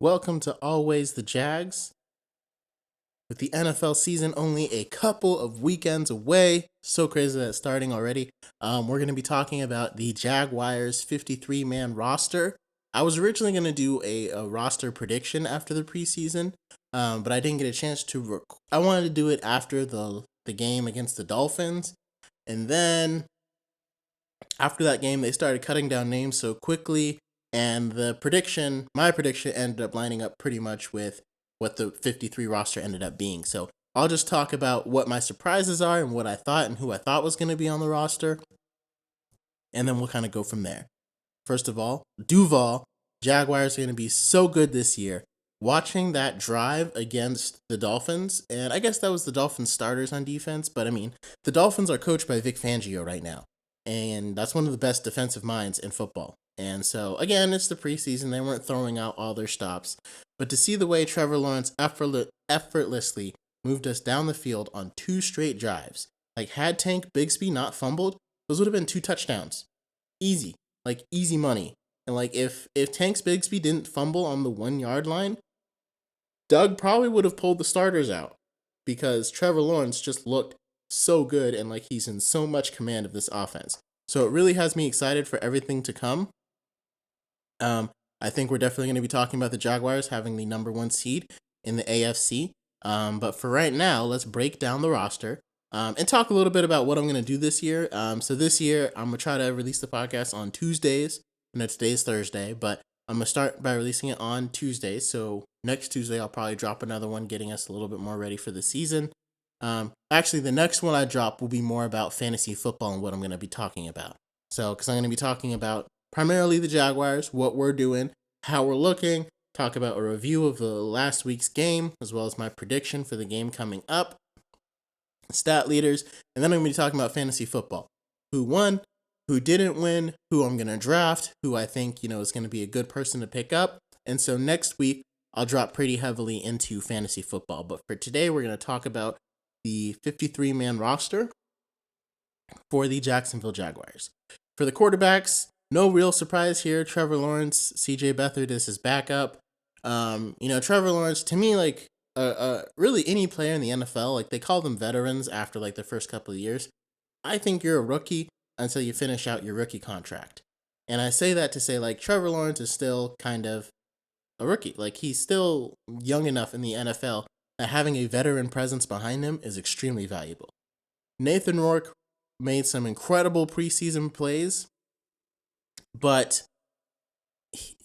Welcome to Always the Jags. With the NFL season only a couple of weekends away, so crazy that it's starting already. We're going to be talking about the Jaguars 53-man roster. I was originally going to do a roster prediction after the preseason, but I didn't get a chance to. I wanted to do it after the game against the Dolphins, and then after that game, they started cutting down names so quickly, and my prediction, ended up lining up pretty much with what the 53 roster ended up being. So I'll just talk about what my surprises are and what I thought and who I thought was going to be on the roster, and then we'll kind of go from there. First of all, Duval, Jaguars are going to be so good this year. Watching that drive against the Dolphins, and I guess that was the Dolphins starters on defense, but I mean, the Dolphins are coached by Vic Fangio right now, and that's one of the best defensive minds in football. And so, again, it's the preseason. They weren't throwing out all their stops. But to see the way Trevor Lawrence effortlessly moved us down the field on 2 straight drives, like had Tank Bigsby not fumbled, those would have been 2 touchdowns. Easy. Like, easy money. And, like, if Tank Bigsby didn't fumble on the 1-yard line, Doug probably would have pulled the starters out because Trevor Lawrence just looked so good and like he's in so much command of this offense. So it really has me excited for everything to come. I think we're definitely going to be talking about the Jaguars having the number 1 seed in the AFC. But for right now, let's break down the roster and talk a little bit about what I'm going to do this year. So this year, I'm going to try to release the podcast on Tuesdays. I know today's Thursday, but I'm going to start by releasing it on Tuesdays. So next Tuesday, I'll probably drop another one, getting us a little bit more ready for the season. Actually, the next one I drop will be more about fantasy football and what I'm going to be talking about. So, because I'm going to be talking about primarily the Jaguars, what we're doing, how we're looking, talk about a review of the last week's game, as well as my prediction for the game coming up, stat leaders, and then I'm going to be talking about fantasy football. Who won, who didn't win, who I'm going to draft, who I think, is going to be a good person to pick up. And so next week, I'll drop pretty heavily into fantasy football. But for today, we're going to talk about the 53-man roster for the Jacksonville Jaguars. For the quarterbacks, no real surprise here. Trevor Lawrence, CJ Beathard is his backup. Trevor Lawrence, to me, like, really any player in the NFL, like, they call them veterans after, like, the first couple of years. I think you're a rookie until you finish out your rookie contract. And I say that to say, like, Trevor Lawrence is still kind of a rookie. Like, he's still young enough in the NFL that having a veteran presence behind him is extremely valuable. Nathan Rourke made some incredible preseason plays, but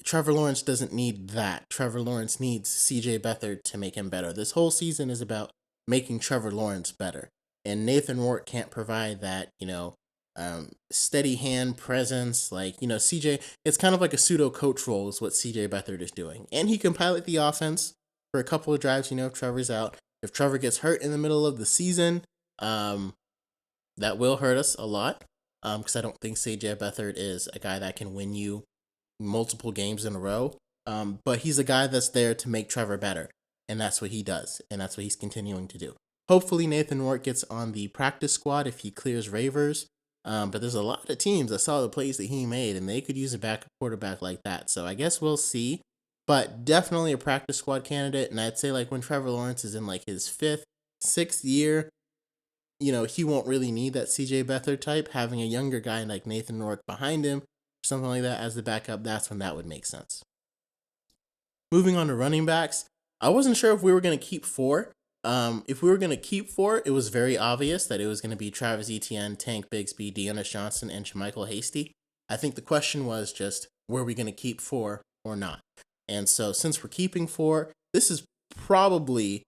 Trevor Lawrence doesn't need that. Trevor Lawrence needs CJ Beathard to make him better. This whole season is about making Trevor Lawrence better. And Nathan Rourke can't provide that, steady hand presence. Like, CJ, it's kind of like a pseudo coach role is what CJ Beathard is doing. And he can pilot the offense for a couple of drives, if Trevor's out. If Trevor gets hurt in the middle of the season, that will hurt us a lot. Because I don't think CJ Beathard is a guy that can win you multiple games in a row. But he's a guy that's there to make Trevor better. And that's what he does. And that's what he's continuing to do. Hopefully Nathan Rourke gets on the practice squad if he clears waivers. But there's a lot of teams that saw the plays that he made, and they could use a backup quarterback like that. So I guess we'll see. But definitely a practice squad candidate. And I'd say, like, when Trevor Lawrence is in, like, his 5th, 6th year, he won't really need that CJ Beathard type. Having a younger guy like Nathan Rourke behind him, something like that as the backup, that's when that would make sense. Moving on to running backs, I wasn't sure if we were going to keep 4. If we were going to keep 4, it was very obvious that it was going to be Travis Etienne, Tank Bigsby, Dearness Johnson, and JaMycal Hasty. I think the question was just, were we going to keep 4 or not? And so since we're keeping 4, this is probably,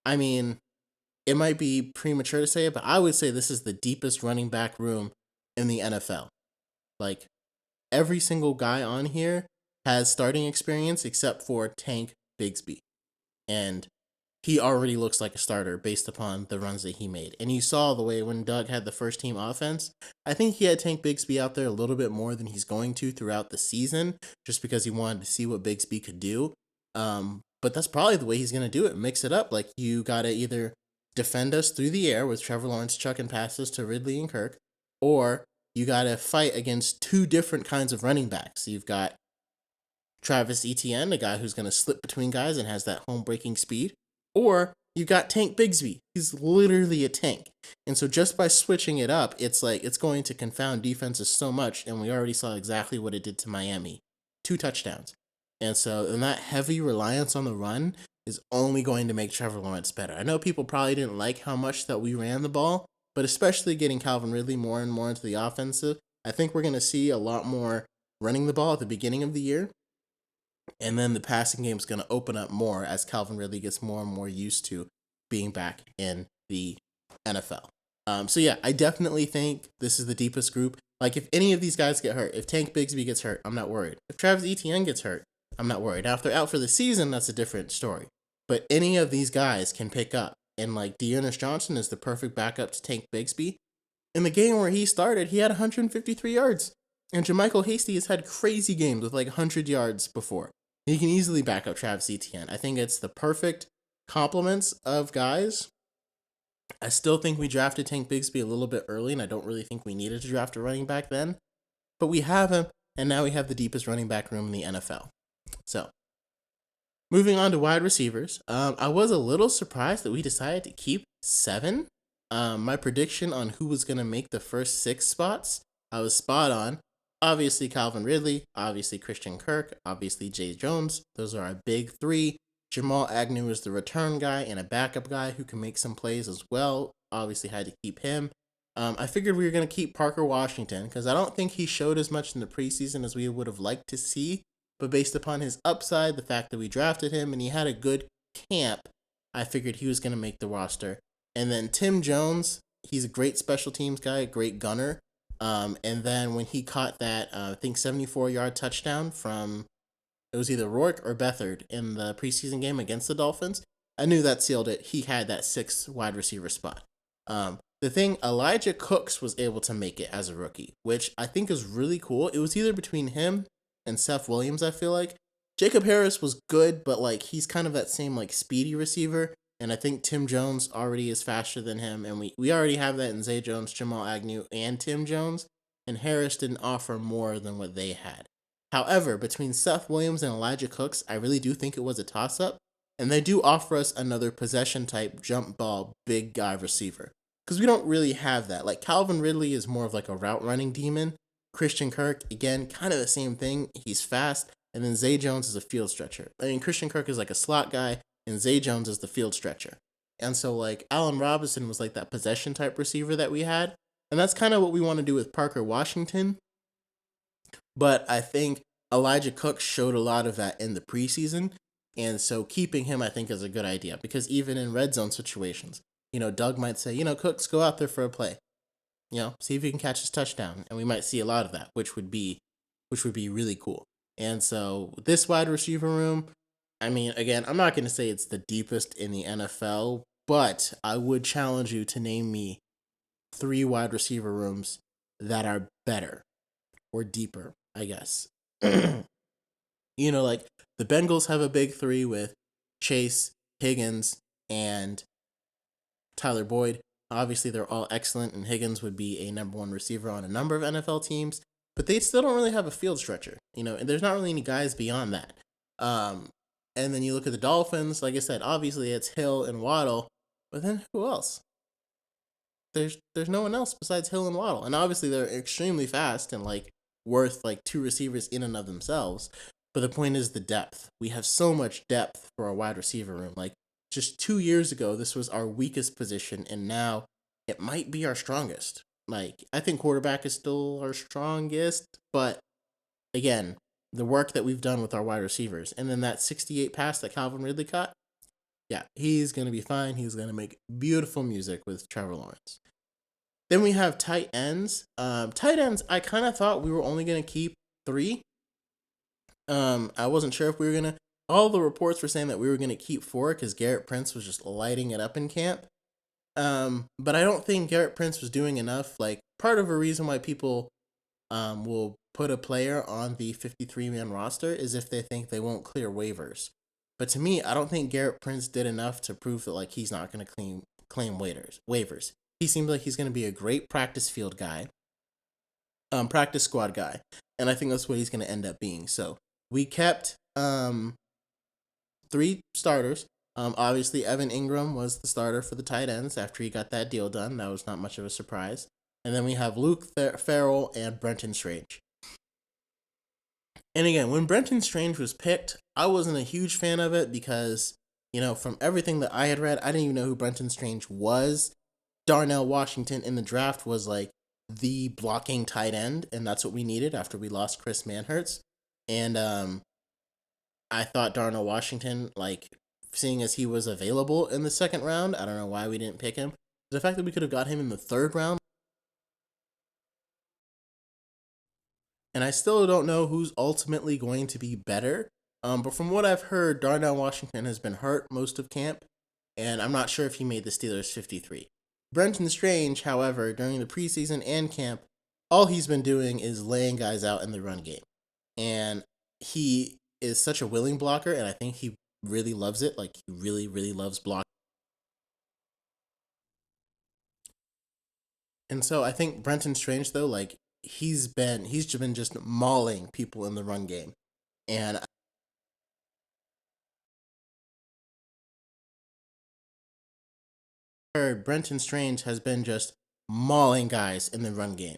it might be premature to say it, but I would say this is the deepest running back room in the NFL. Like, every single guy on here has starting experience except for Tank Bigsby. And he already looks like a starter based upon the runs that he made. And you saw the way when Doug had the first team offense, I think he had Tank Bigsby out there a little bit more than he's going to throughout the season, just because he wanted to see what Bigsby could do. But that's probably the way he's going to do it. Mix it up. Like, you got to either defend us through the air with Trevor Lawrence chucking passes to Ridley and Kirk, or you got to fight against 2 different kinds of running backs. You've got Travis Etienne, a guy who's going to slip between guys and has that home breaking speed, or you got Tank Bigsby. He's literally a tank. And so just by switching it up, it's like it's going to confound defenses so much. And we already saw exactly what it did to Miami. 2 touchdowns. And that heavy reliance on the run is only going to make Trevor Lawrence better. I know people probably didn't like how much that we ran the ball, but especially getting Calvin Ridley more and more into the offensive, I think we're going to see a lot more running the ball at the beginning of the year. And then the passing game is going to open up more as Calvin Ridley gets more and more used to being back in the NFL. So yeah, I definitely think this is the deepest group. Like if any of these guys get hurt, if Tank Bigsby gets hurt, I'm not worried. If Travis Etienne gets hurt, I'm not worried. Now if they're out for the season, that's a different story. But any of these guys can pick up. And like Dearness Johnson is the perfect backup to Tank Bigsby. In the game where he started, he had 153 yards. And JaMychal Hasty has had crazy games with like 100 yards before. He can easily back up Travis Etienne. I think it's the perfect complements of guys. I still think we drafted Tank Bigsby a little bit early, and I don't really think we needed to draft a running back then. But we have him, and now we have the deepest running back room in the NFL. So, moving on to wide receivers, I was a little surprised that we decided to keep 7. My prediction on who was going to make the first 6 spots, I was spot on. Obviously, Calvin Ridley, obviously, Christian Kirk, obviously, Jay Jones. Those are our big 3. Jamal Agnew is the return guy and a backup guy who can make some plays as well. Obviously, had to keep him. I figured we were going to keep Parker Washington because I don't think he showed as much in the preseason as we would have liked to see. But based upon his upside, the fact that we drafted him and he had a good camp, I figured he was going to make the roster. And then Tim Jones, he's a great special teams guy, a great gunner. And then when he caught that, I think 74-yard touchdown from, it was either Rourke or Beathard in the preseason game against the Dolphins, I knew that sealed it. He had that 6th wide receiver spot. The thing, Elijah Cooks was able to make it as a rookie, which I think is really cool. It was either between him and Seth Williams, I feel like. Jacob Harris was good, but like he's kind of that same like speedy receiver. And I think Tim Jones already is faster than him. And we already have that in Zay Jones, Jamal Agnew, and Tim Jones. And Harris didn't offer more than what they had. However, between Seth Williams and Elijah Cooks, I really do think it was a toss-up. And they do offer us another possession-type jump ball big guy receiver. Because we don't really have that. Like Calvin Ridley is more of like a route-running demon. Christian Kirk, again, kind of the same thing. He's fast. And then Zay Jones is a field stretcher. I mean, Christian Kirk is like a slot guy. And Zay Jones is the field stretcher. And so, like, Allen Robinson was like that possession-type receiver that we had. And that's kind of what we want to do with Parker Washington. But I think Elijah Cook showed a lot of that in the preseason. And so keeping him, I think, is a good idea. Because even in red zone situations, Doug might say, Cooks, go out there for a play. See if you can catch his touchdown. And we might see a lot of that, which would be really cool. And so this wide receiver room, I mean, again, I'm not going to say it's the deepest in the NFL, but I would challenge you to name me 3 wide receiver rooms that are better or deeper, I guess. Like the Bengals have a big 3 with Chase, Higgins, and Tyler Boyd. Obviously, they're all excellent, and Higgins would be a number 1 receiver on a number of NFL teams, but they still don't really have a field stretcher, and there's not really any guys beyond that. And then you look at the Dolphins, like I said, obviously it's Hill and Waddle, but then who else? There's no one else besides Hill and Waddle. And obviously they're extremely fast and like worth like 2 receivers in and of themselves. But the point is the depth. We have so much depth for our wide receiver room. Like just 2 years ago, this was our weakest position, and now it might be our strongest. Like I think quarterback is still our strongest, but again, the work that we've done with our wide receivers. And then that 68 pass that Calvin Ridley caught, yeah, he's going to be fine. He's going to make beautiful music with Trevor Lawrence. Then we have tight ends. Tight ends, I kind of thought we were only going to keep 3. I wasn't sure if we were going to. All the reports were saying that we were going to keep 4 because Garrett Prince was just lighting it up in camp. But I don't think Garrett Prince was doing enough. Like, part of a reason why people will put a player on the 53-man roster is if they think they won't clear waivers. But to me, I don't think Garrett Prince did enough to prove that like he's not going to claim waivers. He seems like he's going to be a great practice field guy, practice squad guy, and I think that's what he's going to end up being. So We kept three starters. Obviously, Evan Ingram was the starter for the tight ends after he got that deal done. That was not much of a surprise. And then we have Luke Farrell and Brenton Strange. And again, when Brenton Strange was picked, I wasn't a huge fan of it because, from everything that I had read, I didn't even know who Brenton Strange was. Darnell Washington in the draft was like the blocking tight end, and that's what we needed after we lost Chris Manhertz. And I thought Darnell Washington, like, seeing as he was available in the second round, I don't know why we didn't pick him. The fact that we could have got him in the third round, and I still don't know who's ultimately going to be better. But from what I've heard, Darnell Washington has been hurt most of camp, and I'm not sure if he made the Steelers 53. Brenton Strange, however, during the preseason and camp, all he's been doing is laying guys out in the run game. And he is such a willing blocker, and I think he really loves it. Like, he really, really loves blocking. And so I think Brenton Strange, though, like, he's been just mauling people in the run game. And heard Brenton Strange has been just mauling guys in the run game.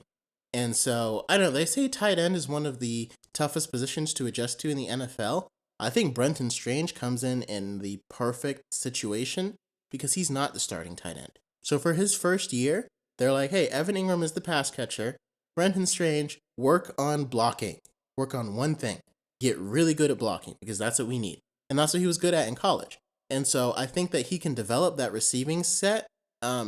And so, I don't know, they say tight end is one of the toughest positions to adjust to in the NFL. I think Brenton Strange comes in the perfect situation because he's not the starting tight end. So for his first year, they're like, hey, Evan Ingram is the pass catcher. Brenton Strange, work on blocking. Work on one thing. Get really good at blocking because that's what we need. And that's what he was good at in college. And so I think that he can develop that receiving set.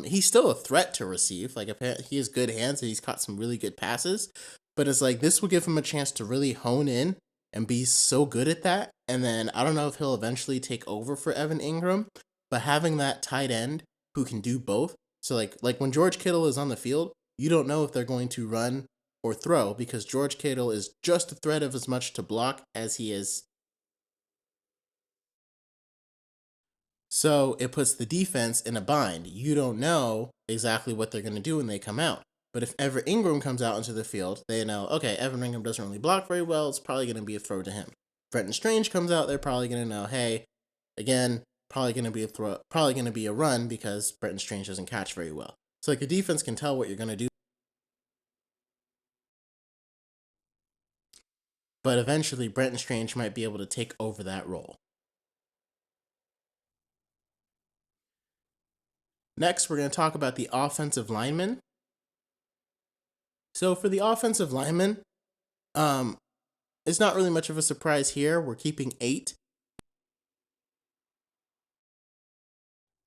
He's still a threat to receive. Like, he has good hands and he's caught some really good passes. But it's like this will give him a chance to really hone in and be so good at that. And then I don't know if he'll eventually take over for Evan Ingram, but having that tight end who can do both. So like when George Kittle is on the field, you don't know if they're going to run or throw because George Kittle is just a threat of as much to block as he is. So it puts the defense in a bind. You don't know exactly what they're going to do when they come out. But if Evan Ingram comes out into the field, they know, okay, Evan Ingram doesn't really block very well. It's probably going to be a throw to him. Brenton Strange comes out, they're probably going to know, hey, again, probably going to be a throw, probably going to be a run because Brenton Strange doesn't catch very well. So like a defense can tell what you're going to do. But eventually, Brenton Strange might be able to take over that role. Next, we're going to talk about the offensive linemen. So for the offensive linemen, um, it's not really much of a surprise here. We're keeping 8.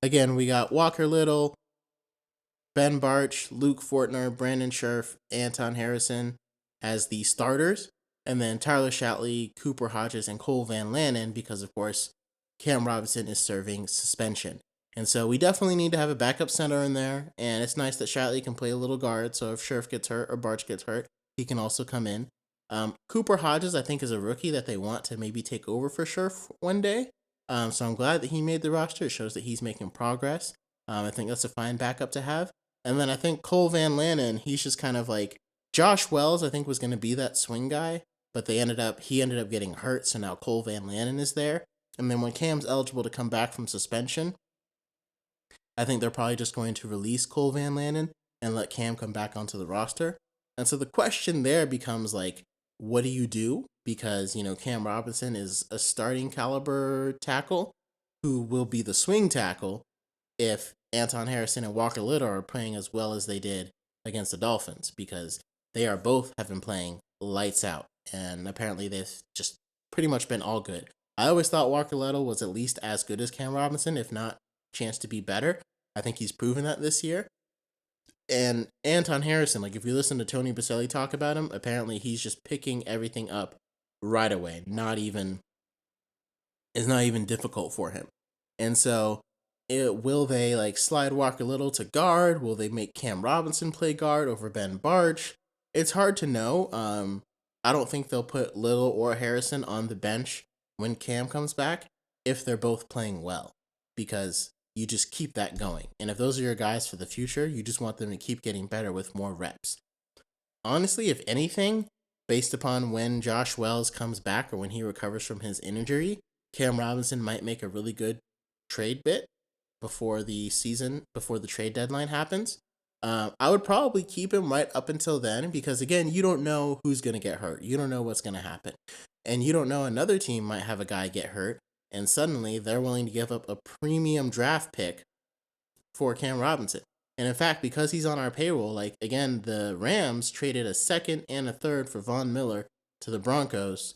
Again, we got Walker Little, Ben Barch, Luke Fortner, Brandon Scherf, Anton Harrison as the starters, and then Tyler Shatley, Cooper Hodges, and Cole Van Lannon because, of course, Cam Robinson is serving suspension. And so we definitely need to have a backup center in there, and it's nice that Shatley can play a little guard, so if Scherf gets hurt or Barch gets hurt, he can also come in. Cooper Hodges, I think, is a rookie that they want to maybe take over for Scherf one day. So I'm glad that he made the roster. It shows that he's making progress. I think that's a fine backup to have. And then I think Cole Van Lannon, he's just kind of like Josh Wells, I think was going to be that swing guy, but he ended up getting hurt, so now Cole Van Lannon is there. And then when Cam's eligible to come back from suspension, I think they're probably just going to release Cole Van Lannon and let Cam come back onto the roster. And so the question there becomes like, what do you do? Because, Cam Robinson is a starting caliber tackle who will be the swing tackle if Anton Harrison and Walker Little are playing as well as they did against the Dolphins, because they are both have been playing lights out. And apparently they've just pretty much been all good. I always thought Walker Little was at least as good as Cam Robinson, if not chance to be better. I think he's proven that this year. And Anton Harrison, like if you listen to Tony Baselli talk about him, apparently he's just picking everything up right away. It's not even difficult for him. And so will they like slide Walker Little to guard? Will they make Cam Robinson play guard over Ben Barch? It's hard to know. I don't think they'll put Little or Harrison on the bench when Cam comes back if they're both playing well, because you just keep that going. And if those are your guys for the future, you just want them to keep getting better with more reps. Honestly, if anything, based upon when Josh Wells comes back or when he recovers from his injury, Cam Robinson might make a really good trade bit before the trade deadline happens. I would probably keep him right up until then because, again, you don't know who's going to get hurt. You don't know what's going to happen. And you don't know another team might have a guy get hurt, and suddenly they're willing to give up a premium draft pick for Cam Robinson. And in fact, because he's on our payroll, like, again, the Rams traded a second and a third for Von Miller to the Broncos,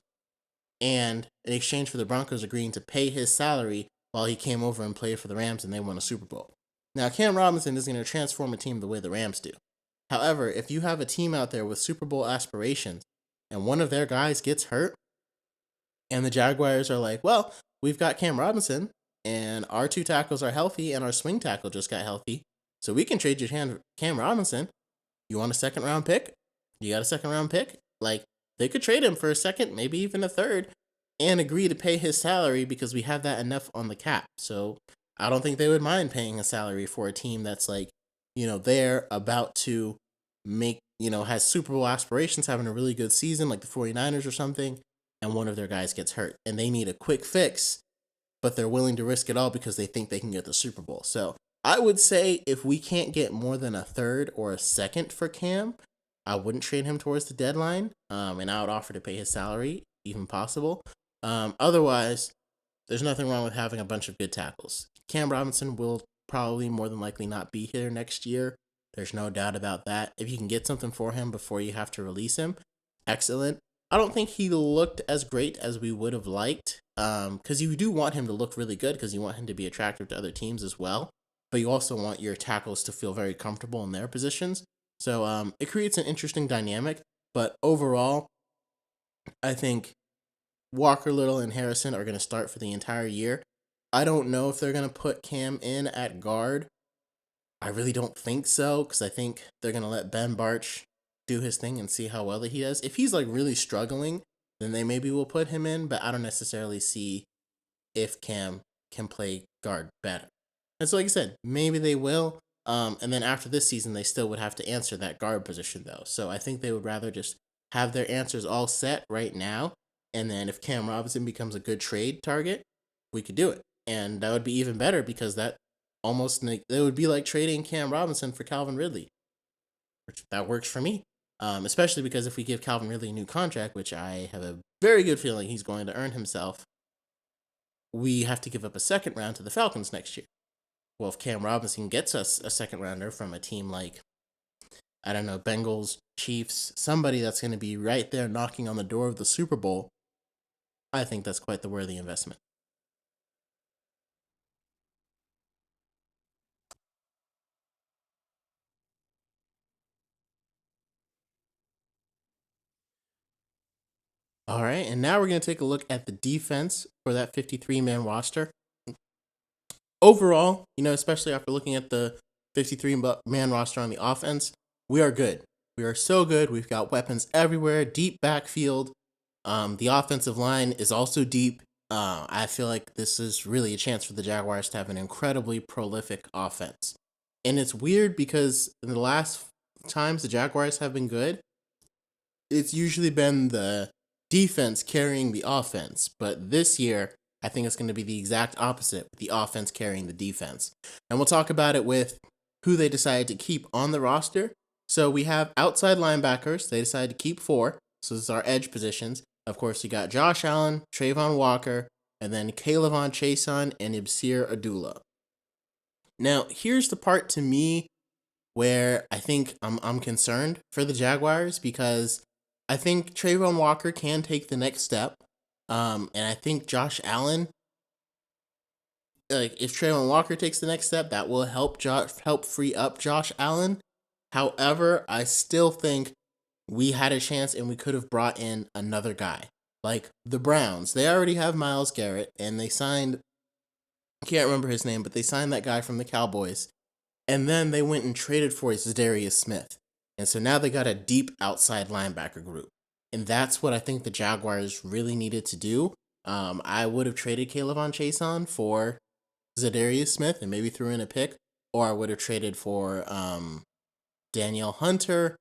and in exchange for the Broncos agreeing to pay his salary while he came over and played for the Rams and they won a Super Bowl. Now, Cam Robinson is going to transform a team the way the Rams do. However, if you have a team out there with Super Bowl aspirations and one of their guys gets hurt, and the Jaguars are like, well, we've got Cam Robinson, and our two tackles are healthy, and our swing tackle just got healthy, so we can trade you Cam Robinson. You want a second round pick? You got a second round pick? Like, they could trade him for a second, maybe even a third, and agree to pay his salary because we have that enough on the cap. So I don't think they would mind paying a salary for a team that's like, they're about to make, has Super Bowl aspirations, having a really good season like the 49ers or something, and one of their guys gets hurt and they need a quick fix, but they're willing to risk it all because they think they can get the Super Bowl. So I would say if we can't get more than a third or a second for Cam, I wouldn't trade him towards the deadline, and I would offer to pay his salary, even possible. Otherwise, there's nothing wrong with having a bunch of good tackles. Cam Robinson will probably more than likely not be here next year. There's no doubt about that. If you can get something for him before you have to release him, excellent. I don't think he looked as great as we would have liked, because you do want him to look really good because you want him to be attractive to other teams as well, but you also want your tackles to feel very comfortable in their positions. So it creates an interesting dynamic, but overall, I think Walker Little and Harrison are going to start for the entire year. I don't know if they're going to put Cam in at guard. I really don't think so, because I think they're going to let Ben Bartch do his thing and see how well that he does. If he's like really struggling, then they maybe will put him in, but I don't necessarily see if Cam can play guard better. And so, like I said, maybe they will. And then after this season, they still would have to answer that guard position, though. So I think they would rather just have their answers all set right now. And then if Cam Robinson becomes a good trade target, we could do it. And that would be even better because that would be like trading Cam Robinson for Calvin Ridley. That works for me. Especially because if we give Calvin Ridley a new contract, which I have a very good feeling he's going to earn himself, we have to give up a second round to the Falcons next year. Well, if Cam Robinson gets us a second rounder from a team like, I don't know, Bengals, Chiefs, somebody that's going to be right there knocking on the door of the Super Bowl, I think that's quite the worthy investment. All right, and now we're going to take a look at the defense for that 53-man roster. Overall, especially after looking at the 53-man roster on the offense, we are good. We are so good. We've got weapons everywhere, deep backfield. The offensive line is also deep. I feel like this is really a chance for the Jaguars to have an incredibly prolific offense. And it's weird because in the last times the Jaguars have been good, it's usually been the defense carrying the offense. But this year, I think it's going to be the exact opposite, with the offense carrying the defense. And we'll talk about it with who they decided to keep on the roster. So we have outside linebackers. They decided to keep 4. So this is our edge positions. Of course, you got Josh Allen, Trayvon Walker, and then K'Lavon Chaisson and Ibsir Adula. Now, here's the part to me where I think I'm concerned for the Jaguars, because I think Trayvon Walker can take the next step. And I think Josh Allen, like, if Trayvon Walker takes the next step, that will help free up Josh Allen. However, I still think we had a chance and we could have brought in another guy. Like the Browns, they already have Myles Garrett, and they signed, I can't remember his name, but they signed that guy from the Cowboys. And then they went and traded for Zadarius Smith. And so now they got a deep outside linebacker group. And that's what I think the Jaguars really needed to do. I would have traded K'Lavon Chaisson for Zadarius Smith and maybe threw in a pick. Or I would have traded for Danielle Hunter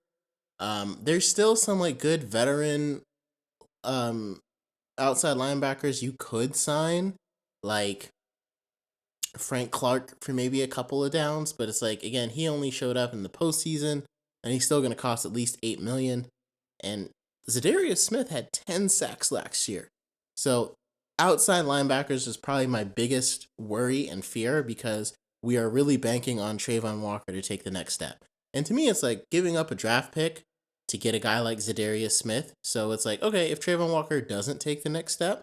There's still some like good veteran um outside linebackers you could sign, like Frank Clark for maybe a couple of downs, but it's like again, he only showed up in the postseason and he's still gonna cost at least 8 million. And Zadarius Smith had 10 sacks last year. So outside linebackers is probably my biggest worry and fear because we are really banking on Trayvon Walker to take the next step. And to me, it's like giving up a draft pick to get a guy like Zadarius Smith. So it's like, okay, if Trayvon Walker doesn't take the next step,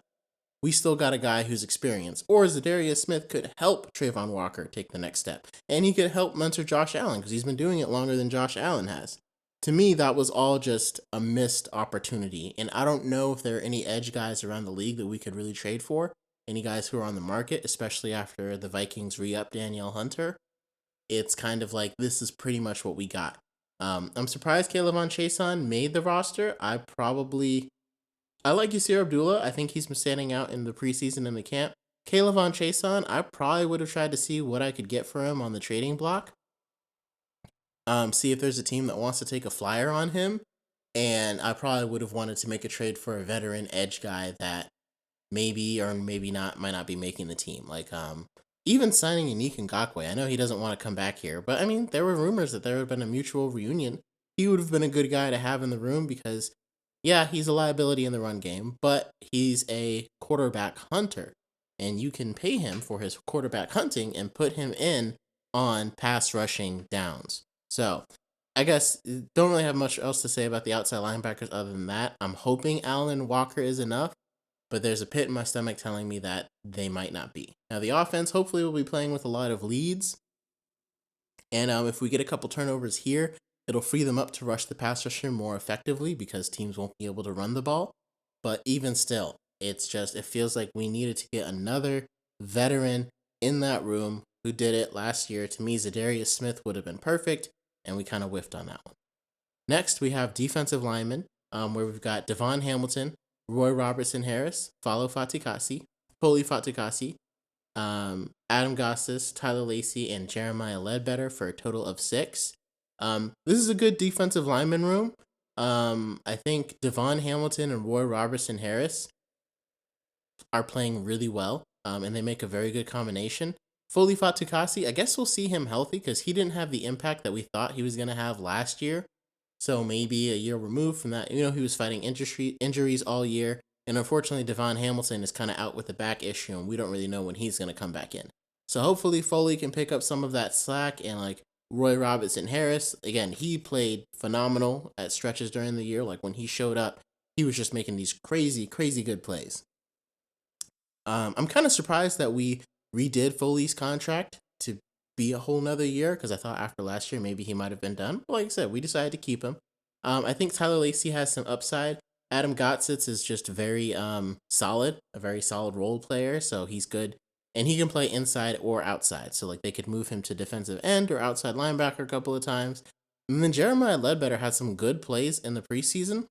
we still got a guy who's experienced. Or Zadarius Smith could help Trayvon Walker take the next step. And he could help mentor Josh Allen because he's been doing it longer than Josh Allen has. To me, that was all just a missed opportunity. And I don't know if there are any edge guys around the league that we could really trade for. Any guys who are on the market, especially after the Vikings re-up Danielle Hunter. It's kind of like this is pretty much what we got. I'm surprised Kayvon Chason made the roster. I like Yasir Abdullah. I think he's been standing out in the preseason and the camp. Kayvon Chason, I probably would have tried to see what I could get for him on the trading block. See if there's a team that wants to take a flyer on him. And I probably would have wanted to make a trade for a veteran edge guy that maybe or maybe not might not be making the team. Like even signing Yannick Ngakoue. I know he doesn't want to come back here, but I mean there were rumors that there would have been a mutual reunion. He would have been a good guy to have in the room because yeah, he's a liability in the run game, but he's a quarterback hunter. And you can pay him for his quarterback hunting and put him in on pass rushing downs. So I guess don't really have much else to say about the outside linebackers other than that. I'm hoping Allen Walker is enough, but there's a pit in my stomach telling me that they might not be. Now the offense hopefully will be playing with a lot of leads, and if we get a couple turnovers here, it'll free them up to rush the pass rusher more effectively because teams won't be able to run the ball. But even still, it feels like we needed to get another veteran in that room who did it last year. To me, Zadarius Smith would have been perfect, and we kind of whiffed on that one. Next, we have defensive linemen, where we've got Devon Hamilton, Roy Robertson Harris, Follow Fatukasi, Foley Fatukasi, Adam Gossis, Tyler Lacey, and Jeremiah Ledbetter for a total of 6. This is a good defensive lineman room. I think Devon Hamilton and Roy Robertson Harris are playing really well, and they make a very good combination. Foley Fatukasi, I guess we'll see him healthy because he didn't have the impact that we thought he was going to have last year. So maybe a year removed from that, he was fighting injuries all year. And unfortunately, Devon Hamilton is kind of out with a back issue, and we don't really know when he's going to come back in. So hopefully Foley can pick up some of that slack, and like Roy Robertson Harris, again, he played phenomenal at stretches during the year. Like when he showed up, he was just making these crazy, crazy good plays. I'm kind of surprised that we redid Foley's contract to be a whole nother year because I thought after last year maybe he might have been done. But like I said, we decided to keep him. I think Tyler Lacey has some upside. Adam Gottsitz is just very solid, a very solid role player, so he's good. And he can play inside or outside. So like they could move him to defensive end or outside linebacker a couple of times. And then Jeremiah Ledbetter had some good plays in the preseason.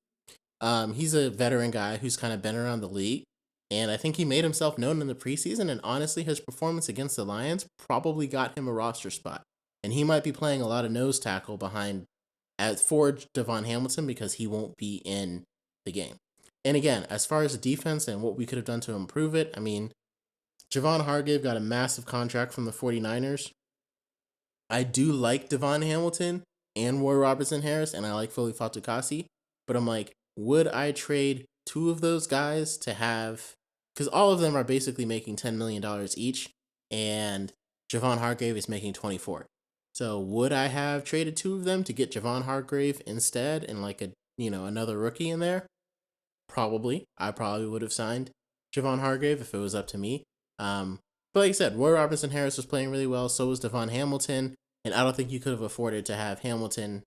He's a veteran guy who's kind of been around the league. And I think he made himself known in the preseason. And honestly, his performance against the Lions probably got him a roster spot. And he might be playing a lot of nose tackle for Devon Hamilton because he won't be in the game. And again, as far as the defense and what we could have done to improve it, I mean, Javon Hargrave got a massive contract from the 49ers. I do like Devon Hamilton and Roy Robertson Harris, and I like Foley Fatukasi. But I'm like, would I trade 2 of those guys to have, because all of them are basically making $10 million each, and Javon Hargrave is making 24. So would I have traded 2 of them to get Javon Hargrave instead and like another rookie in there? Probably. I probably would have signed Javon Hargrave if it was up to me. But like I said, Roy Robertson Harris was playing really well. So was Devon Hamilton. And I don't think you could have afforded to have Hamilton,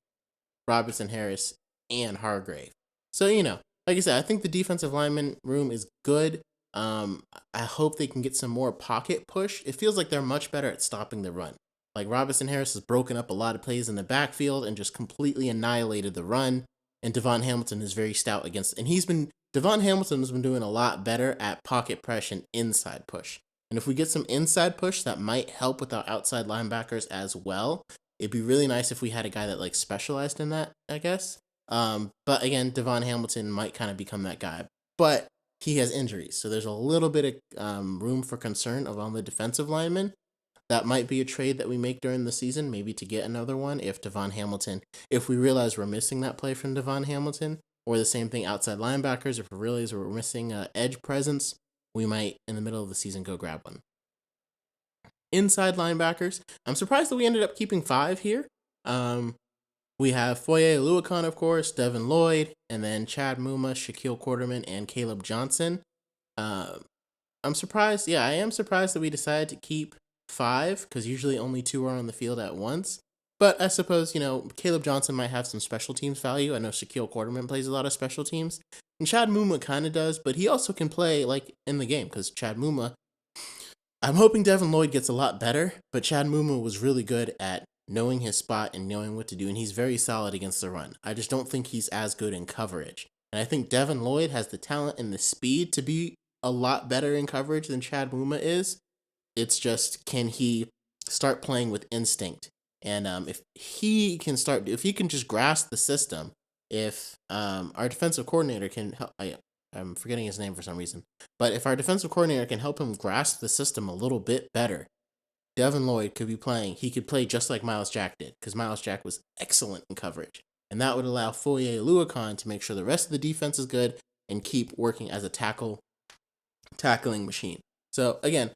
Robertson Harris, and Hargrave. So, like I said, I think the defensive lineman room is good. I hope they can get some more pocket push. It feels like they're much better at stopping the run. Like Robertson Harris has broken up a lot of plays in the backfield and just completely annihilated the run. And Devon Hamilton is very stout against, and Devon Hamilton has been doing a lot better at pocket pressure and inside push. And if we get some inside push, that might help with our outside linebackers as well. It'd be really nice if we had a guy that like specialized in that, I guess. But again, Devon Hamilton might kind of become that guy. But he has injuries, so there's a little bit of room for concern on the defensive lineman. That might be a trade that we make during the season, maybe to get another one if Devon Hamilton, if we realize we're missing that play from Devon Hamilton, or the same thing outside linebackers, if we realize we're missing edge presence, we might, in the middle of the season, go grab one. Inside linebackers, I'm surprised that we ended up keeping 5 here. We have Foye Oluokun, of course, Devin Lloyd, and then Chad Muma, Shaquille Quarterman, and Caleb Johnson. I'm surprised. Yeah, I am surprised that we decided to keep 5 because usually only 2 are on the field at once. But I suppose, Caleb Johnson might have some special teams value. I know Shaquille Quarterman plays a lot of special teams. And Chad Muma kind of does, but he also can play in the game because Chad Muma, I'm hoping Devin Lloyd gets a lot better, but Chad Muma was really good at knowing his spot and knowing what to do, and he's very solid against the run. I just don't think he's as good in coverage. And I think Devin Lloyd has the talent and the speed to be a lot better in coverage than Chad Muma is. It's just, can he start playing with instinct? And if he can just grasp the system, if our defensive coordinator can help, I'm forgetting his name for some reason, but if our defensive coordinator can help him grasp the system a little bit better, Devin Lloyd could be playing. He could play just like Miles Jack did, because Miles Jack was excellent in coverage. And that would allow Foye Oluokun to make sure the rest of the defense is good and keep working as a tackling machine. So again,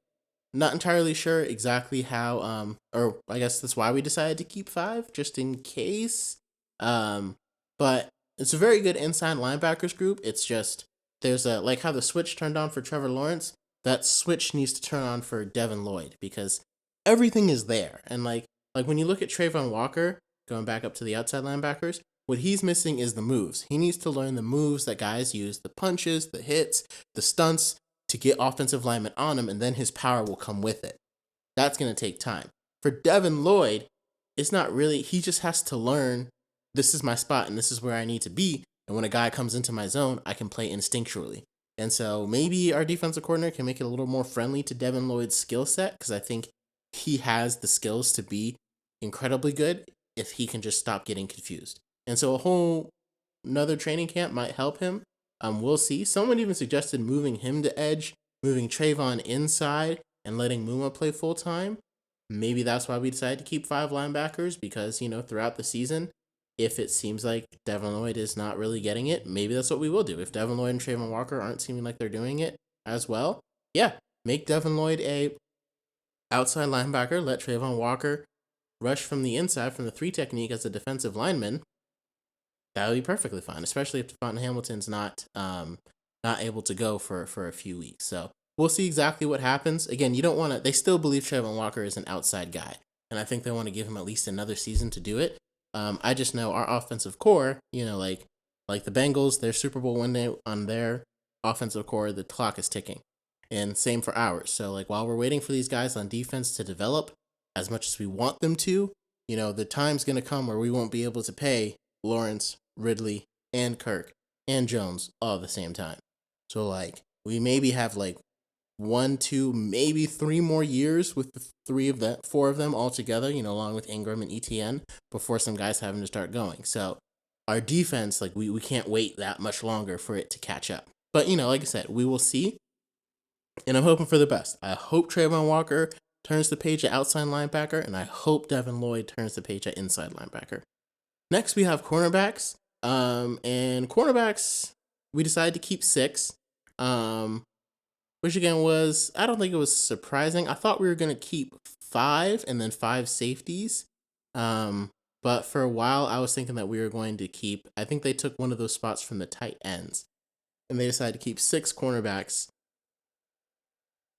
not entirely sure exactly how, or I guess that's why we decided to keep 5, just in case. But it's a very good inside linebackers group. It's just, there's like how the switch turned on for Trevor Lawrence, that switch needs to turn on for Devin Lloyd, because everything is there. And like when you look at Trayvon Walker, going back up to the outside linebackers, what he's missing is the moves. He needs to learn the moves that guys use, the punches, the hits, the stunts, to get offensive linemen on him, and then his power will come with it. That's going to take time. For Devin Lloyd, it's not really, he just has to learn, this is my spot and this is where I need to be. And when a guy comes into my zone, I can play instinctually. And so maybe our defensive coordinator can make it a little more friendly to Devin Lloyd's skill set, because I think he has the skills to be incredibly good if he can just stop getting confused. And so another training camp might help him. We'll see. Someone even suggested moving him to edge, moving Trayvon inside, and letting Muma play full time. Maybe that's why we decided to keep 5 linebackers, because, throughout the season, if it seems like Devin Lloyd is not really getting it, maybe that's what we will do. If Devin Lloyd and Trayvon Walker aren't seeming like they're doing it as well, yeah, make Devin Lloyd a outside linebacker, let Trayvon Walker rush from the inside from the 3 technique as a defensive lineman. That would be perfectly fine, especially if Devon Hamilton's not able to go for a few weeks. So we'll see exactly what happens. Again, you don't want to. They still believe Trayvon Walker is an outside guy, and I think they want to give him at least another season to do it. I just know our offensive core, like the Bengals, their Super Bowl window on their offensive core, the clock is ticking, and same for ours. So while we're waiting for these guys on defense to develop as much as we want them to, the time's gonna come where we won't be able to pay Lawrence, Ridley, and Kirk, and Jones all at the same time. So we maybe have 1, 2, maybe 3 more years with the 4 of them all together, along with Ingram and ETN, before some guys having to start going. So our defense, we can't wait that much longer for it to catch up. But like I said, we will see. And I'm hoping for the best. I hope Trayvon Walker turns the page at outside linebacker, and I hope Devin Lloyd turns the page at inside linebacker. Next, we have cornerbacks. And cornerbacks, we decided to keep 6. Which again was, I don't think it was surprising. I thought we were going to keep 5 and then 5 safeties. But for a while, I was thinking that we were going to keep, I think they took one of those spots from the tight ends. And they decided to keep 6 cornerbacks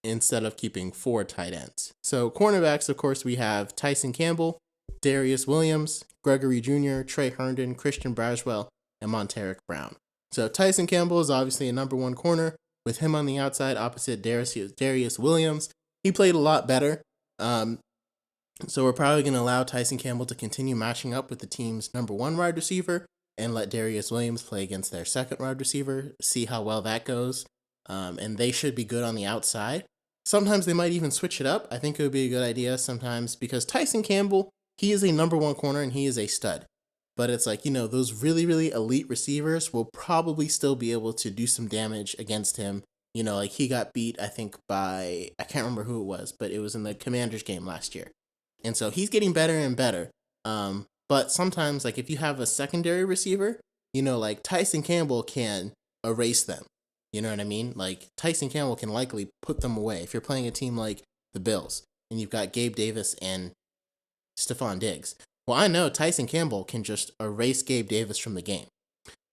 instead of keeping 4 tight ends. So cornerbacks, of course, we have Tyson Campbell, Darius Williams, Gregory Jr., Trey Herndon, Christian Braswell, and Monteric Brown. So Tyson Campbell is obviously a number 1 corner, with him on the outside opposite Darius Williams. He played a lot better. So we're probably going to allow Tyson Campbell to continue matching up with the team's number 1 wide receiver and let Darius Williams play against their 2nd wide receiver, see how well that goes. And they should be good on the outside. Sometimes they might even switch it up. I think it would be a good idea sometimes, because Tyson Campbell, he is a number 1 corner and he is a stud. but it's like, those really, really elite receivers will probably still be able to do some damage against him. Like he got beat, I think, by, I can't remember who it was, but it was in the Commanders game last year. And so he's getting better and better. But sometimes, like if you have a secondary receiver, like Tyson Campbell can erase them. You know what I mean? Like Tyson Campbell can likely put them away. If you're playing a team like the Bills and you've got Gabe Davis and Stephon Diggs, well, I know Tyson Campbell can just erase Gabe Davis from the game.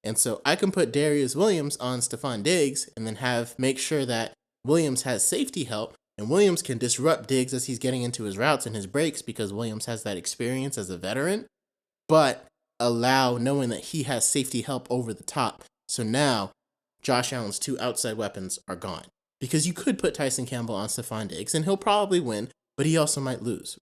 And so I can put Darius Williams on Stephon Diggs and then make sure that Williams has safety help, and Williams can disrupt Diggs as he's getting into his routes and his breaks because Williams has that experience as a veteran, but allow knowing that he has safety help over the top. So now Josh Allen's two outside weapons are gone. Because you could put Tyson Campbell on Stephon Diggs and he'll probably win, but he also might lose.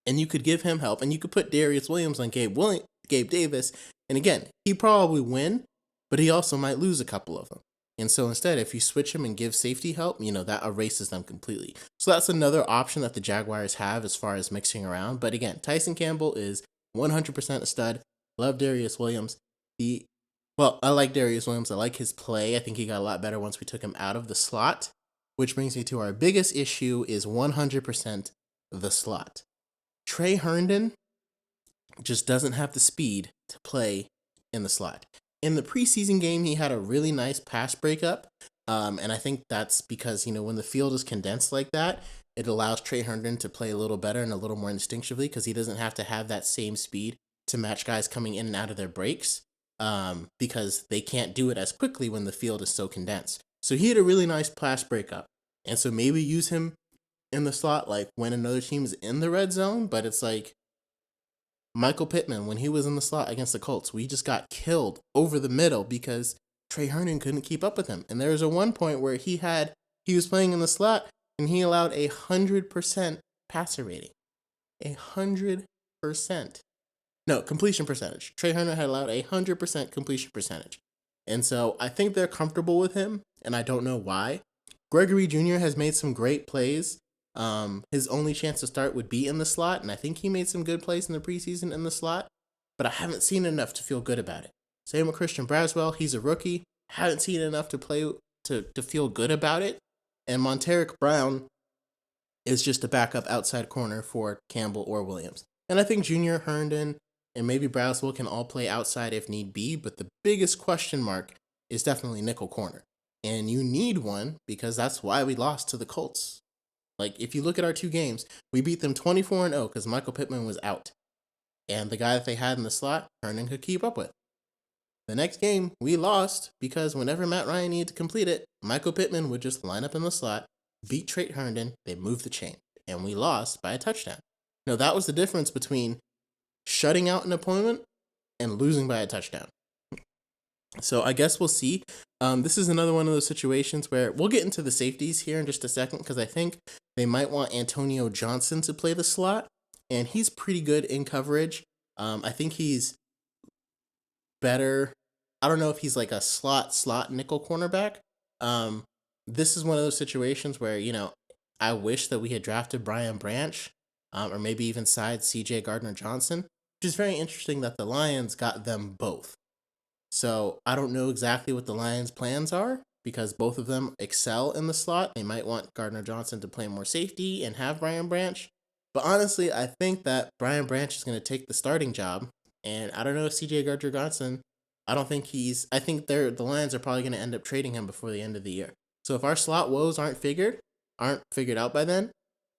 And you could give him help, and you could put Darius Williams on Gabe Davis, and again, he probably win, but he also might lose a couple of them. And so instead, if you switch him and give safety help, that erases them completely. So that's another option that the Jaguars have as far as mixing around. But again, Tyson Campbell is 100% a stud. Love Darius Williams. I like Darius Williams. I like his play. I think he got a lot better once we took him out of the slot, which brings me to our biggest issue is 100% the slot. Trey Herndon just doesn't have the speed to play in the slot. In the preseason game, he had a really nice pass breakup, and I think that's because, when the field is condensed like that, it allows Trey Herndon to play a little better and a little more instinctively because he doesn't have to have that same speed to match guys coming in and out of their breaks because they can't do it as quickly when the field is so condensed. So he had a really nice pass breakup, and so maybe use him in the slot like when another team is in the red zone, but it's like Michael Pittman, when he was in the slot against the Colts, we just got killed over the middle because Trey Herndon couldn't keep up with him. And there was a one point where he was playing in the slot and he allowed 100% passer rating. 100%. No, completion percentage. Trey Herndon had allowed 100% completion percentage. And so I think they're comfortable with him, and I don't know why. Gregory Jr. has made some great plays. His only chance to start would be in the slot, and I think he made some good plays in the preseason in the slot, but I haven't seen enough to feel good about it. Same with Christian Braswell. He's a rookie. Haven't seen enough to play to feel good about it. And Monteric Brown is just a backup outside corner for Campbell or Williams. And I think Junior, Herndon, and maybe Braswell can all play outside if need be, but the biggest question mark is definitely nickel corner. And you need one because that's why we lost to the Colts. Like, if you look at our two games, we beat them 24-0 because Michael Pittman was out. And the guy that they had in the slot, Herndon could keep up with. The next game, we lost because whenever Matt Ryan needed to complete it, Michael Pittman would just line up in the slot, beat Trey Herndon, they moved the chain, and we lost by a touchdown. Now, that was the difference between shutting out an opponent and losing by a touchdown. So I guess we'll see. This is another one of those situations where we'll get into the safeties here in just a second because I think they might want Antonio Johnson to play the slot, and he's pretty good in coverage. I think he's better. I don't know if he's like a slot nickel cornerback. This is one of those situations where, I wish that we had drafted Brian Branch or maybe even signed CJ Gardner-Johnson, which is very interesting that the Lions got them both. So I don't know exactly what the Lions' plans are because both of them excel in the slot. They might want Gardner-Johnson to play more safety and have Brian Branch. But honestly, I think that Brian Branch is going to take the starting job. And I don't know if CJ Gardner-Johnson, I think the Lions are probably going to end up trading him before the end of the year. So if our slot woes aren't figured out by then,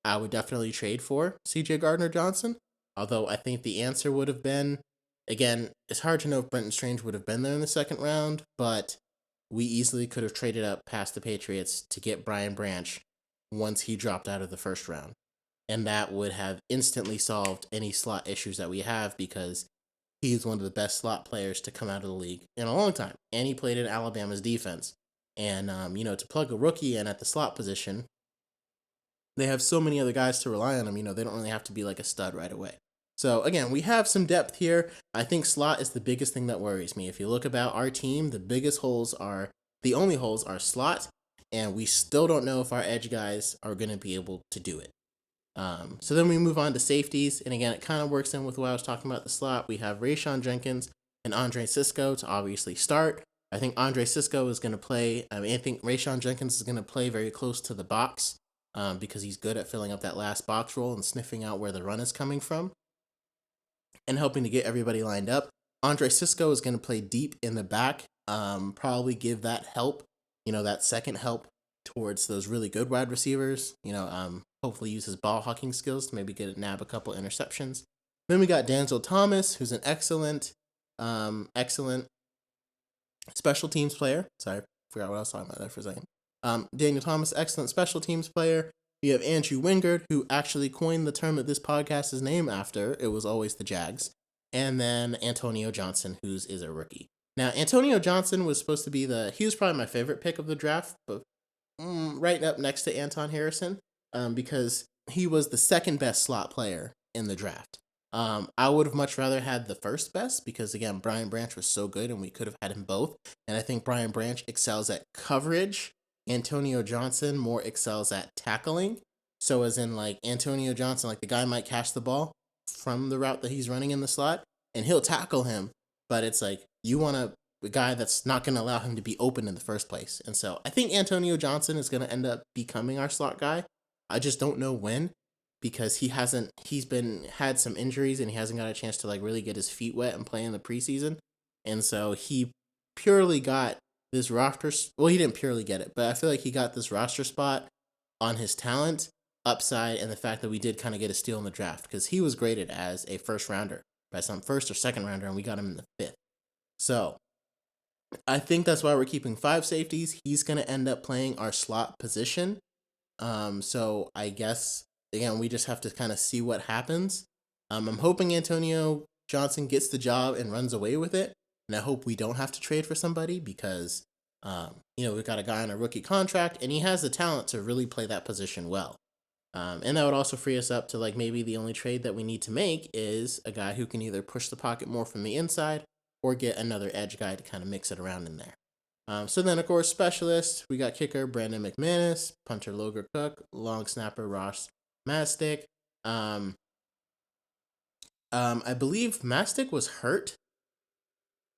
I would definitely trade for CJ Gardner-Johnson. Although I think the answer would have been, again, it's hard to know if Brenton Strange would have been there in the second round, but we easily could have traded up past the Patriots to get Brian Branch once he dropped out of the first round. And that would have instantly solved any slot issues that we have because he's one of the best slot players to come out of the league in a long time. And he played in Alabama's defense. And, to plug a rookie in at the slot position, they have so many other guys to rely on him. They don't really have to be like a stud right away. So again, we have some depth here. I think slot is the biggest thing that worries me. If you look about our team, the only holes are slot, and we still don't know if our edge guys are going to be able to do it. So then we move on to safeties, and again, it kind of works in with what I was talking about the slot. We have Rayshon Jenkins and Andre Cisco to obviously start. I think Andre Cisco is going to play. I think Rayshon Jenkins is going to play very close to the box because he's good at filling up that last box roll and sniffing out where the run is coming from and helping to get everybody lined up. Andre Cisco is going to play deep in the back, probably give that help, that second help towards those really good wide receivers, hopefully use his ball hawking skills to maybe nab a couple interceptions. Then we got Denzel Thomas, who's an excellent special teams player. Sorry, I forgot what I was talking about there for a second. Daniel Thomas, excellent special teams player. We have Andrew Wingard, who actually coined the term that this podcast is named after. It was always the Jags. And then Antonio Johnson, who's is a rookie. Now, Antonio Johnson was supposed to be he was probably my favorite pick of the draft, but right up next to Anton Harrison, because he was the second best slot player in the draft. I would have much rather had the first best because, again, Brian Branch was so good and we could have had him both. And I think Brian Branch excels at coverage. Antonio Johnson more excels at tackling. So as in, like, Antonio Johnson, like, the guy might catch the ball from the route that he's running in the slot and he'll tackle him. But it's like, you want a guy that's not going to allow him to be open in the first place. And so I think Antonio Johnson is going to end up becoming our slot guy. I just don't know when, because he's had some injuries and he hasn't got a chance to like really get his feet wet and play in the preseason. And so he purely got this roster. Well, he didn't purely get it, but I feel like he got this roster spot on his talent, upside, and the fact that we did kind of get a steal in the draft because he was graded as a first rounder by some first or second rounder, and we got him in the fifth. So I think that's why we're keeping 5 safeties. He's going to end up playing our slot position. So I guess, again, we just have to kind of see what happens. I'm hoping Antonio Johnson gets the job and runs away with it. And I hope we don't have to trade for somebody because, we've got a guy on a rookie contract and he has the talent to really play that position well. And that would also free us up to like maybe the only trade that we need to make is a guy who can either push the pocket more from the inside or get another edge guy to kind of mix it around in there. So then, of course, specialists, we got kicker Brandon McManus, punter Logan Cook, long snapper Ross Mastic. I believe Mastic was hurt.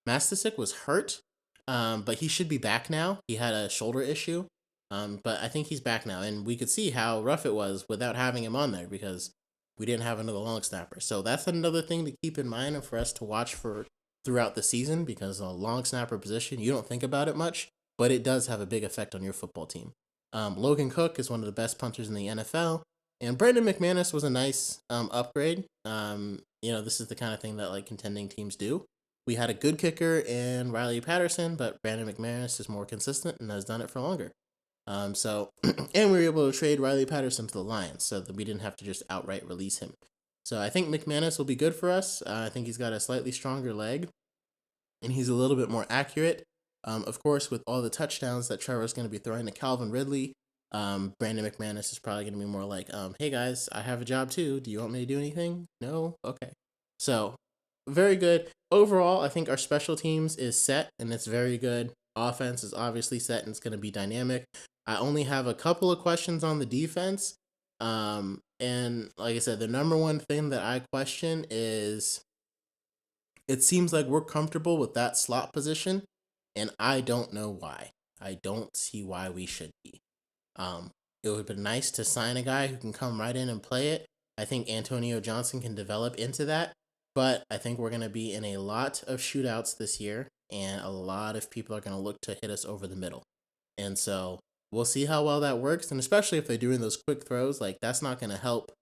Mastisic was hurt, but he should be back now. He had a shoulder issue, but I think he's back now. And we could see how rough it was without having him on there because we didn't have another long snapper. So that's another thing to keep in mind and for us to watch for throughout the season because a long snapper position, you don't think about it much, but it does have a big effect on your football team. Logan Cook is one of the best punters in the NFL, and Brandon McManus was a nice upgrade. This is the kind of thing that like contending teams do. We had a good kicker in Riley Patterson, but Brandon McManus is more consistent and has done it for longer. And we were able to trade Riley Patterson to the Lions so that we didn't have to just outright release him. So I think McManus will be good for us. I think he's got a slightly stronger leg, and he's a little bit more accurate. Of course, with all the touchdowns that Trevor's going to be throwing to Calvin Ridley, Brandon McManus is probably going to be more like, hey guys, I have a job too. Do you want me to do anything? No? Okay. So very good. Overall, I think our special teams is set, and it's very good. Offense is obviously set, and it's going to be dynamic. I only have a couple of questions on the defense. And like I said, the number one thing that I question is it seems like we're comfortable with that slot position, and I don't know why. I don't see why we should be. It would be nice to sign a guy who can come right in and play it. I think Antonio Johnson can develop into that, but I think we're going to be in a lot of shootouts this year, and a lot of people are going to look to hit us over the middle. And so we'll see how well that works, and especially if they're doing those quick throws, like that's not going to help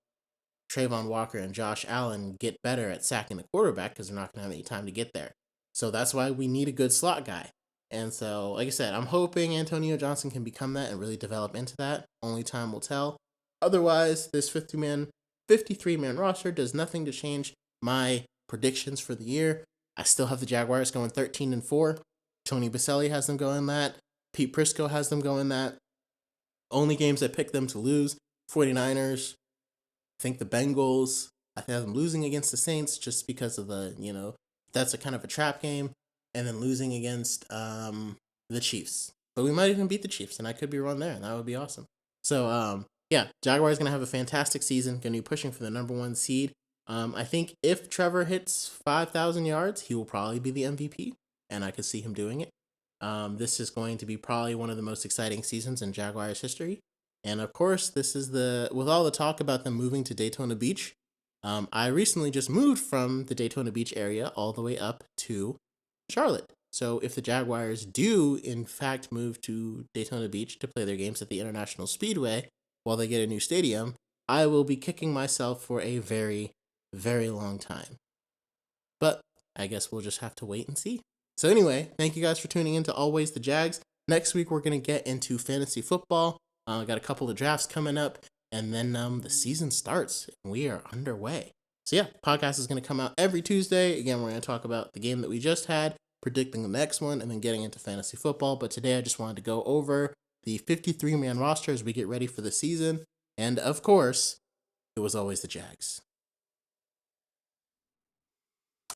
Trayvon Walker and Josh Allen get better at sacking the quarterback because they're not going to have any time to get there. So that's why we need a good slot guy. And so, like I said, I'm hoping Antonio Johnson can become that and really develop into that. Only time will tell. Otherwise, this 53-man roster does nothing to change my predictions for the year. I still have the Jaguars going 13-4. Tony Baselli has them going that. Pete Prisco has them going that. Only games I picked them to lose, 49ers, I think the Bengals. I have them losing against the Saints just because of that's a kind of a trap game. And then losing against the Chiefs. But we might even beat the Chiefs, and I could be wrong there, and that would be awesome. So Yeah, Jaguars going to have a fantastic season, going to be pushing for the number one seed. I think if Trevor hits 5,000 yards, he will probably be the MVP, and I could see him doing it. This is going to be probably one of the most exciting seasons in Jaguars history. And of course, this is with all the talk about them moving to Daytona Beach. I recently just moved from the Daytona Beach area all the way up to Charlotte. So if the Jaguars do, in fact, move to Daytona Beach to play their games at the International Speedway while they get a new stadium, I will be kicking myself for a very, very long time. But I guess we'll just have to wait and see. So anyway, thank you guys for tuning in to Always the Jags. Next week, we're going to get into fantasy football. Got a couple of drafts coming up, and then the season starts, and we are underway. So yeah, podcast is going to come out every Tuesday. Again, we're going to talk about the game that we just had, predicting the next one, and then getting into fantasy football. But today, I just wanted to go over the 53-man roster as we get ready for the season. And of course, it was always the Jags.